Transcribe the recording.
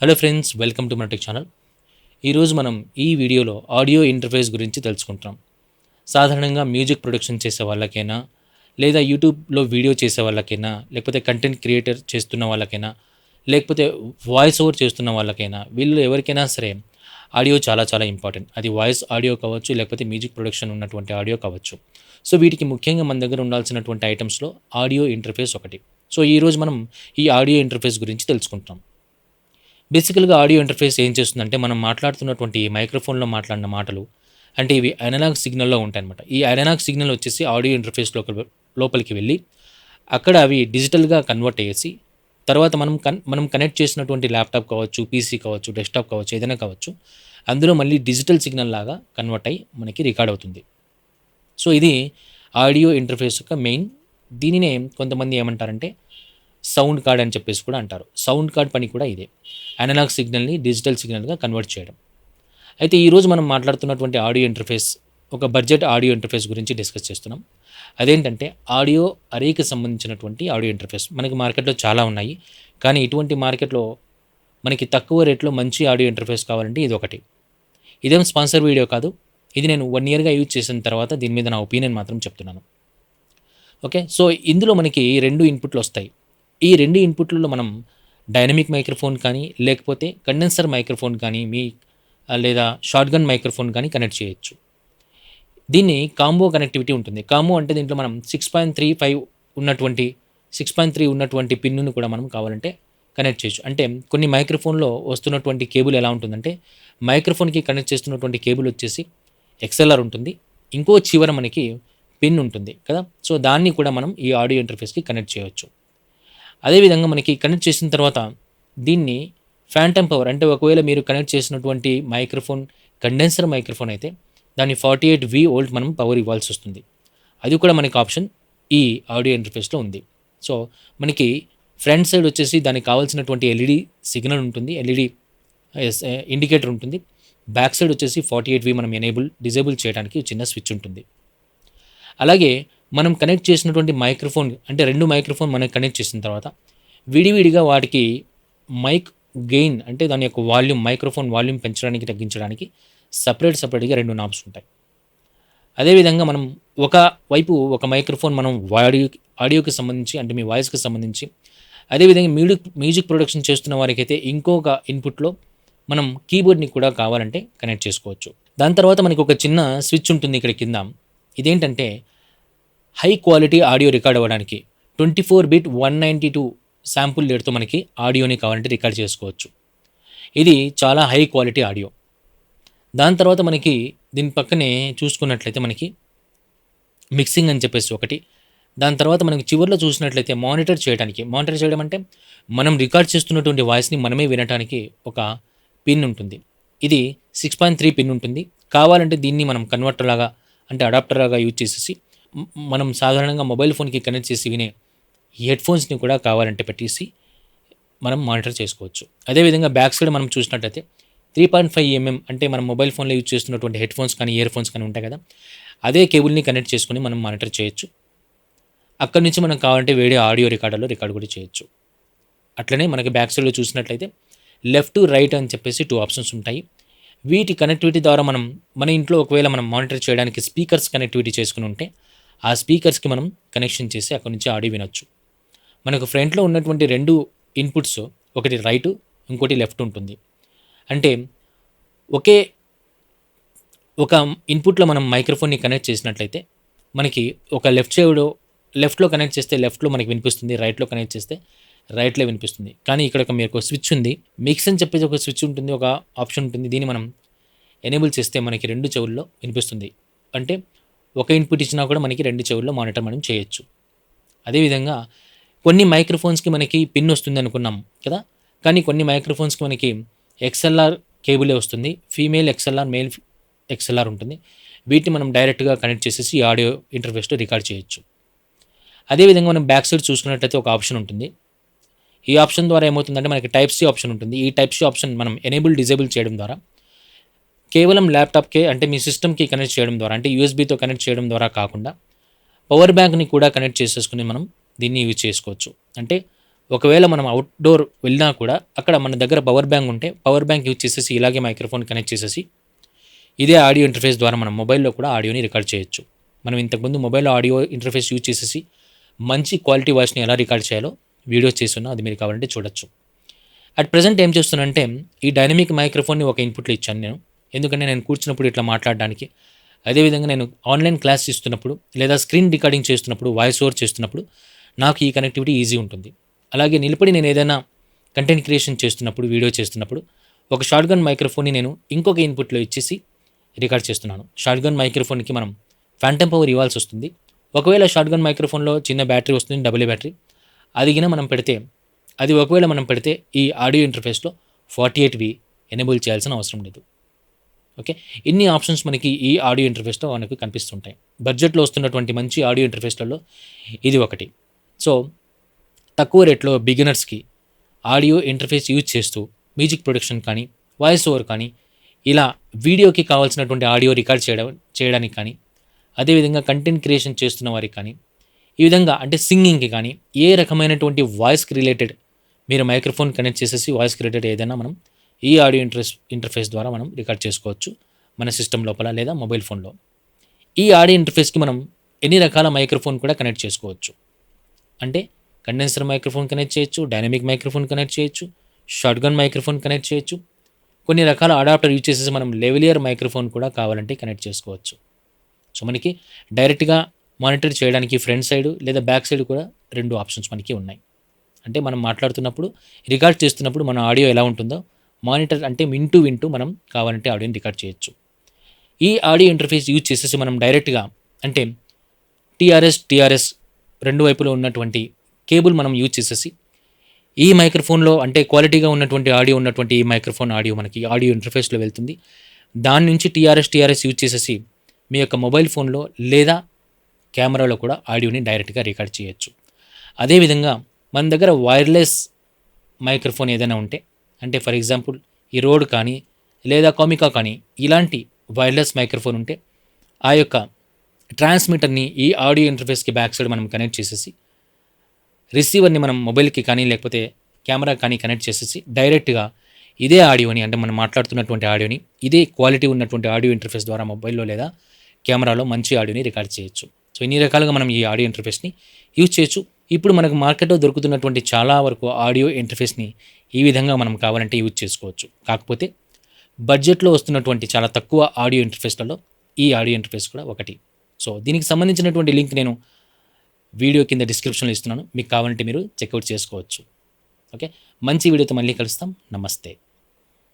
Hello friends, welcome to మన tech channel. ఈరోజు మనం ఈ వీడియోలో ఆడియో ఇంటర్ఫేస్ గురించి తెలుసుకుంటాం. సాధారణంగా మ్యూజిక్ ప్రొడక్షన్ చేసే వాళ్ళకైనా, లేదా యూట్యూబ్లో వీడియో చేసే వాళ్ళకైనా, లేకపోతే కంటెంట్ క్రియేటర్ చేస్తున్న వాళ్ళకైనా, లేకపోతే వాయిస్ ఓవర్ చేస్తున్న వాళ్ళకైనా, వీళ్ళు ఎవరికైనా సరే ఆడియో చాలా చాలా ఇంపార్టెంట్. అది వాయిస్ ఆడియో కావచ్చు, లేకపోతే మ్యూజిక్ ప్రొడక్షన్ ఉన్నటువంటి ఆడియో కావచ్చు. సో వీటికి ముఖ్యంగా మన దగ్గర ఉండాల్సినటువంటి ఐటమ్స్లో ఆడియో ఇంటర్ఫేస్ ఒకటి. సో ఈరోజు మనం ఈ ఆడియో ఇంటర్ఫేస్ గురించి తెలుసుకుంటాం. బేసికల్గా ఆడియో ఇంటర్ఫేస్ ఏం చేస్తుందంటే, మనం మాట్లాడుతున్నటువంటి మైక్రోఫోన్లో మాట్లాడిన మాటలు అంటే ఇవి అనలాగ్ సిగ్నల్లో ఉంటాయన్నమాట. ఈ అనలాగ్ సిగ్నల్ వచ్చేసి ఆడియో ఇంటర్ఫేస్ లోపలికి వెళ్ళి అక్కడ అవి డిజిటల్గా కన్వర్ట్ అయ్యేసి తర్వాత మనం కనెక్ట్ చేసినటువంటి ల్యాప్టాప్ కావచ్చు, పీసీ కావచ్చు, డెస్క్టాప్ కావచ్చు, ఏదైనా కావచ్చు, అందులో మళ్ళీ డిజిటల్ సిగ్నల్ లాగా కన్వర్ట్ అయ్యి మనకి రికార్డ్ అవుతుంది. సో ఇది ఆడియో ఇంటర్ఫేస్ యొక్క మెయిన్. దీనినే కొంతమంది ఏమంటారంటే సౌండ్ కార్డ్ అని చెప్పేసి కూడా అంటారు. సౌండ్ కార్డ్ పని కూడా ఇదే, అనలాగ్ సిగ్నల్ని డిజిటల్ సిగ్నల్గా కన్వర్ట్ చేయడం. అయితే ఈరోజు మనం మాట్లాడుతున్నటువంటి ఆడియో ఇంటర్ఫేస్ ఒక బడ్జెట్ ఆడియో ఇంటర్ఫేస్ గురించి డిస్కస్ చేస్తున్నాం. అదేంటంటే ఆడియో అరేకి సంబంధించినటువంటి ఆడియో ఇంటర్ఫేస్ మనకి మార్కెట్లో చాలా ఉన్నాయి. కానీ ఇటువంటి మార్కెట్లో మనకి తక్కువ రేట్లో మంచి ఆడియో ఇంటర్ఫేస్ కావాలంటే ఇది ఒకటి. ఇదేం స్పాన్సర్ వీడియో కాదు. ఇది నేను 1 ఇయర్గా యూజ్ చేసిన తర్వాత దీని మీద నా ఒపీనియన్ మాత్రం చెప్తున్నాను. ఓకే, సో ఇందులో మనకి 2 ఇన్పుట్లు వస్తాయి. ఈ 2 ఇన్పుట్లలో మనం డైనమిక్ మైక్రోఫోన్ కానీ, లేకపోతే కండెన్సర్ మైక్రోఫోన్ కానీ, లేదా షార్ట్గన్ మైక్రోఫోన్ కానీ కనెక్ట్ చేయొచ్చు. దీన్ని కాంబో కనెక్టివిటీ ఉంటుంది. కాంబో అంటే దీంట్లో మనం 6.3 ఉన్నటువంటి పిన్నును కూడా మనం కావాలంటే కనెక్ట్ చేయొచ్చు. అంటే కొన్ని మైక్రోఫోన్లో వస్తున్నటువంటి కేబుల్ ఎలా ఉంటుందంటే, మైక్రోఫోన్కి కనెక్ట్ చేస్తున్నటువంటి కేబుల్ వచ్చేసి ఎక్స్ఎల్ఆర్ ఉంటుంది, ఇంకో చివర మనకి పిన్ ఉంటుంది కదా. సో దాన్ని కూడా మనం ఈ ఆడియో ఇంటర్ఫేస్కి కనెక్ట్ చేయవచ్చు. అదేవిధంగా మనకి కనెక్ట్ చేసిన తర్వాత దీన్ని ఫ్యాంటమ్ పవర్ అంటే ఒకవేళ మీరు కనెక్ట్ చేసినటువంటి మైక్రోఫోన్ కండెన్సర్ మైక్రోఫోన్ అయితే దాన్ని 48 వోల్ట్ మనం పవర్ ఇవ్వాల్సి వస్తుంది. అది కూడా మనకి ఆప్షన్ ఈ ఆడియో ఇంటర్ఫేస్లో ఉంది. సో మనకి ఫ్రంట్ సైడ్ వచ్చేసి దానికి కావాల్సినటువంటి ఎల్ఈడి సిగ్నల్ ఉంటుంది, ఎల్ఈడి ఇండికేటర్ ఉంటుంది. బ్యాక్ సైడ్ వచ్చేసి 48V మనం డిజేబుల్ చేయడానికి చిన్న స్విచ్ ఉంటుంది. అలాగే మనం కనెక్ట్ చేసినటువంటి మైక్రోఫోన్ అంటే 2 మైక్రోఫోన్ మనం కనెక్ట్ చేసిన తర్వాత విడివిడిగా వాటికి మైక్ గెయిన్ అంటే దాని యొక్క మైక్రోఫోన్ వాల్యూమ్ పెంచడానికి తగ్గించడానికి సపరేట్గా 2 నాబ్స్ ఉంటాయి. అదేవిధంగా మనం ఒక మైక్రోఫోన్ మనం ఆడియోకి సంబంధించి అంటే మీ వాయిస్కి సంబంధించి, అదేవిధంగా మ్యూజిక్ ప్రొడక్షన్ చేస్తున్న వారికైతే ఇంకొక ఇన్పుట్లో మనం కీబోర్డ్ని కూడా కావాలంటే కనెక్ట్ చేసుకోవచ్చు. దాని తర్వాత మనకి ఒక చిన్న స్విచ్ ఉంటుంది ఇక్కడ కింద. ఇదేంటంటే హై క్వాలిటీ ఆడియో రికార్డ్ అవ్వడానికి 24 బిట్ 192 శాంపుల్ రేట్తో మనకి ఆడియోని కావాలంటే రికార్డ్ చేసుకోవచ్చు. ఇది చాలా హై క్వాలిటీ ఆడియో. దాని తర్వాత మనకి దీని పక్కనే చూసుకున్నట్లయితే మనకి మిక్సింగ్ అని చెప్పేసి ఒకటి. దాని తర్వాత మనకి చివరిలో చూసినట్లయితే మానిటర్ చేయడం అంటే మనం రికార్డ్ చేస్తున్నటువంటి వాయిస్ని మనమే వినడానికి ఒక పిన్ ఉంటుంది. ఇది 6.3 పిన్ ఉంటుంది. కావాలంటే దీన్ని మనం కన్వర్టర్ లాగా అంటే అడాప్టర్ లాగా యూజ్ చేసేసి మనం సాధారణంగా మొబైల్ ఫోన్కి కనెక్ట్ చేసి వినే హెడ్ఫోన్స్ని కూడా కావాలంటే పెట్టేసి మనం మానిటర్ చేసుకోవచ్చు. అదేవిధంగా బ్యాక్ సైడ్ మనం చూసినట్లయితే 3.5mm అంటే మనం మొబైల్ ఫోన్లో యూజ్ చేస్తున్నటువంటి హెడ్ఫోన్స్ కానీ ఇయర్ ఫోన్స్ కానీ ఉంటాయి కదా, అదే కేబుల్ని కనెక్ట్ చేసుకుని మనం మానిటర్ చేయొచ్చు. అక్కడి నుంచి మనం కావాలంటే వేరే ఆడియో రికార్డర్లో రికార్డ్ కూడా చేయొచ్చు. అట్లనే మనకి బ్యాక్ సైడ్లో చూసినట్లయితే లెఫ్ట్ టు రైట్ అని చెప్పేసి 2 ఆప్షన్స్ ఉంటాయి. వీటి కనెక్టివిటీ ద్వారా మన ఇంట్లో ఒకవేళ మనం మానిటర్ చేయడానికి స్పీకర్స్ కనెక్టివిటీ చేసుకుని ఉంటే ఆ స్పీకర్స్కి మనం కనెక్షన్ చేసి అక్కడి నుంచి ఆడియో వినొచ్చు. మనకు ఫ్రంట్లో ఉన్నటువంటి 2 ఇన్పుట్స్, ఒకటి రైట్, ఇంకోటి లెఫ్ట్ ఉంటుంది. అంటే ఒక ఇన్పుట్లో మనం మైక్రోఫోన్ని కనెక్ట్ చేసినట్లయితే మనకి ఒక లెఫ్ట్లో కనెక్ట్ చేస్తే లెఫ్ట్లో మనకి వినిపిస్తుంది, రైట్లో కనెక్ట్ చేస్తే రైట్లో వినిపిస్తుంది. కానీ ఇక్కడ మీకు ఒక స్విచ్ ఉంది, మిక్స్ అని చెప్పేసి ఒక స్విచ్ ఉంటుంది, ఒక ఆప్షన్ ఉంటుంది. దీన్ని మనం ఎనేబుల్ చేస్తే మనకి 2 చెవుల్లో వినిపిస్తుంది. అంటే ఒక ఇన్పుట్ ఇచ్చినా కూడా మనకి 2 చెవుల్లో మానిటర్ మనం చేయొచ్చు. అదేవిధంగా కొన్ని మైక్రోఫోన్స్కి మనకి పిన్ వస్తుంది అనుకున్నాం కదా, కానీ కొన్ని మైక్రోఫోన్స్కి మనకి ఎక్స్ఎల్ఆర్ కేబులే వస్తుంది. ఫీమేల్ ఎక్స్ఎల్ఆర్, మేల్ ఎక్స్ఎల్ఆర్ ఉంటుంది. వీటిని మనం డైరెక్ట్గా కనెక్ట్ చేసేసి ఆడియో ఇంటర్ఫేస్లో రికార్డ్ చేయొచ్చు. అదేవిధంగా మనం బ్యాక్ సైడ్ చూసుకున్నట్లయితే ఒక ఆప్షన్ ఉంటుంది. ఈ ఆప్షన్ ద్వారా ఏమవుతుందంటే మనకి టైప్ సి ఆప్షన్ ఉంటుంది. ఈ టైప్ సి ఆప్షన్ మనం డిజేబుల్ చేయడం ద్వారా కేవలం ల్యాప్టాప్కే అంటే మీ సిస్టమ్కి కనెక్ట్ చేయడం ద్వారా అంటే యూఎస్బీతో కనెక్ట్ చేయడం ద్వారా కాకుండా పవర్ బ్యాంక్ని కూడా కనెక్ట్ చేసేసుకుని మనం దీన్ని యూజ్ చేసుకోవచ్చు. అంటే ఒకవేళ మనం అవుట్‌డోర్ వెళ్ళినా కూడా అక్కడ మన దగ్గర పవర్ బ్యాంక్ ఉంటే పవర్ బ్యాంక్ యూజ్ చేసేసి ఇలాగే మైక్రోఫోన్ కనెక్ట్ చేసేసి ఇదే ఆడియో ఇంటర్ఫేస్ ద్వారా మనం మొబైల్‌లో కూడా ఆడియోని రికార్డ్ చేయొచ్చు. మనం ఇంతకుముందు మొబైల్‌లో ఆడియో ఇంటర్ఫేస్ యూజ్ చేసేసి మంచి క్వాలిటీ వాయిస్‌ని ఎలా రికార్డ్ చేయాలో వీడియోస్ చేసున్నా అది మీరు కావాలంటే చూడొచ్చు. అట్ ప్రెజెంట్ ఏం చేస్తున్నానంటే ఈ డైనమిక్ మైక్రోఫోన్‌ని ఒక ఇన్‌పుట్‌లో ఇచ్చాను నేను. ఎందుకంటే నేను కూర్చున్నప్పుడు ఇట్లా మాట్లాడడానికి. అదేవిధంగా నేను ఆన్‌లైన్ క్లాస్ ఇస్తున్నప్పుడు లేదా స్క్రీన్ రికార్డింగ్ చేస్తున్నప్పుడు, వాయిస్ ఓవర్ చేస్తున్నప్పుడు నాకు ఈ కనెక్టివిటీ ఈజీ ఉంటుంది. అలాగే నిలబడి నేను ఏదైనా కంటెంట్ క్రియేషన్ చేస్తున్నప్పుడు, వీడియో చేస్తున్నప్పుడు ఒక షాట్‌గన్ మైక్రోఫోన్‌ని నేను ఇంకొక ఇన్‌పుట్‌లో ఇచ్చేసి రికార్డ్ చేస్తున్నాను. షాట్‌గన్ మైక్రోఫోన్‌కి మనం ఫాంటమ్ పవర్ ఇవ్వాల్సొస్తుంది. ఒకవేళ షాట్‌గన్ మైక్రోఫోన్‌లో చిన్న బ్యాటరీ వస్తుంది, డబుల్ బ్యాటరీ. అది గిన మనం పెడితే అది ఒకవేళ మనం పెడితే ఈ ఆడియో ఇంటర్ఫేస్‌లో 48వి ఎనేబుల్ చేయాల్సిన అవసరం లేదు. ఓకే. ఇన్ని ఆప్షన్స్ మనకి ఈ ఆడియో ఇంటర్ఫేస్‌లో మనకు కనిపిస్తుంటాయి. బడ్జెట్‌లో వస్తున్నటువంటి మంచి ఆడియో ఇంటర్ఫేస్‌లలో ఇది ఒకటి. సో, తక్కువ రేట్‌లో బిగినర్స్‌కి ఆడియో ఇంటర్ఫేస్ యూజ్ చేస్తూ మ్యూజిక్ ప్రొడక్షన్ కానీ, వాయిస్ ఓవర్ కానీ, ఇలా వీడియోకి కావాల్సినటువంటి ఆడియో రికార్డ్ చేయడానికి కానీ, అదేవిధంగా కంటెంట్ క్రియేషన్ చేస్తున్న వారికి కానీ, ఈ విధంగా అంటే సింగింగ్‌కి కానీ, ఏ రకమైనటువంటి వాయిస్‌కి రిలేటెడ్ మీరు మైక్రోఫోన్ కనెక్ట్ చేసేసి వాయిస్‌కి రిలేటెడ్ ఏదైనా మనం ఈ ఆడియో ఇంటర్ఫేస్ ద్వారా మనం రికార్డ్ చేసుకోవచ్చు. మన సిస్టమ్ లోపల లేదా మొబైల్ ఫోన్‌లో. ఈ ఆడియో ఇంటర్ఫేస్‌కి మనం ఎన్ని రకాల మైక్రోఫోన్ కూడా కనెక్ట్ చేసుకోవచ్చు. అంటే కండెన్సర్ మైక్రోఫోన్ కనెక్ట్ చేయొచ్చు, డైనమిక్ మైక్రోఫోన్ కనెక్ట్ చేయొచ్చు, షాట్‌గన్ మైక్రోఫోన్ కనెక్ట్ చేయొచ్చు. కొన్ని రకాల అడాప్టర్ యూజ్ చేసేసి మనం లెవెలియర్ మైక్రోఫోన్ కూడా కావాలంటే కనెక్ట్ చేసుకోవచ్చు. సో, మనకి డైరెక్ట్‌గా మానిటర్ చేయడానికి ఫ్రంట్ సైడ్ లేదా బ్యాక్ సైడ్ కూడా 2 ఆప్షన్స్ మనకి ఉన్నాయి. అంటే మనం మాట్లాడుతున్నప్పుడు, రికార్డ్ చేస్తున్నప్పుడు మన ఆడియో ఎలా ఉంటుందో మానిటర్ అంటే వింటూ మనం కావాలంటే ఆడియోని రికార్డ్ చేయొచ్చు. ఈ ఆడియో ఇంటర్ఫేస్ యూజ్ చేసేసి మనం డైరెక్ట్‌గా అంటే టీఆర్ఎస్ 2 వైపులో ఉన్నటువంటి కేబుల్ మనం యూజ్ చేసేసి ఈ మైక్రోఫోన్‌లో అంటే క్వాలిటీగా ఉన్నటువంటి ఆడియో ఉన్నటువంటి ఈ మైక్రోఫోన్ ఆడియో మనకి ఆడియో ఇంటర్ఫేస్‌లో వెళ్తుంది. దాని నుంచి టీఆర్ఎస్ యూజ్ చేసేసి మీ యొక్క మొబైల్ ఫోన్‌లో లేదా కెమెరాలో కూడా ఆడియోని డైరెక్ట్‌గా రికార్డ్ చేయొచ్చు. అదేవిధంగా మన దగ్గర వైర్‌లెస్ మైక్రోఫోన్ ఏదైనా ఉంటే అంటే ఫర్ ఎగ్జాంపుల్ ఈ రోడ్ కానీ లేదా కామికా కానీ ఇలాంటి వైర్‌లెస్ మైక్రోఫోన్ ఉంటే ఆ యొక్క ట్రాన్స్మిటర్‌ని ఈ ఆడియో ఇంటర్ఫేస్‌కి బ్యాక్ సైడ్ మనం కనెక్ట్ చేసేసి రిసీవర్‌ని మనం మొబైల్‌కి కానీ లేకపోతే కెమెరాకి కానీ కనెక్ట్ చేసేసి డైరెక్ట్‌గా ఇదే ఆడియోని అంటే మనం మాట్లాడుతున్నటువంటి ఆడియోని ఇదే క్వాలిటీ ఉన్నటువంటి ఆడియో ఇంటర్ఫేస్ ద్వారా మొబైల్‌లో లేదా కెమెరాలో మంచి ఆడియోని రికార్డ్ చేయొచ్చు. సో, ఇన్ని రకాలుగా మనం ఈ ఆడియో ఇంటర్ఫేస్‌ని యూజ్ చేయొచ్చు. ఇప్పుడు మనకు మార్కెట్‌లో దొరుకుతున్నటువంటి చాలా వరకు ఆడియో ఇంటర్ఫేస్‌ని ఈ విధంగా మనం కావాలంటే యూజ్ చేసుకోవచ్చు. కాకపోతే బడ్జెట్‌లో వస్తున్నటువంటి చాలా తక్కువ ఆడియో ఇంటర్ఫేస్‌లలో ఈ ఆడియో ఇంటర్ఫేస్ కూడా ఒకటి. సో, దీనికి సంబంధించినటువంటి లింక్ నేను వీడియో కింద డిస్క్రిప్షన్‌లో ఇస్తున్నాను. మీకు కావాలంటే మీరు చెక్‌ఔట్ చేసుకోవచ్చు. ఓకే. మంచి వీడియోతో మళ్ళీ కలుస్తాం. నమస్తే.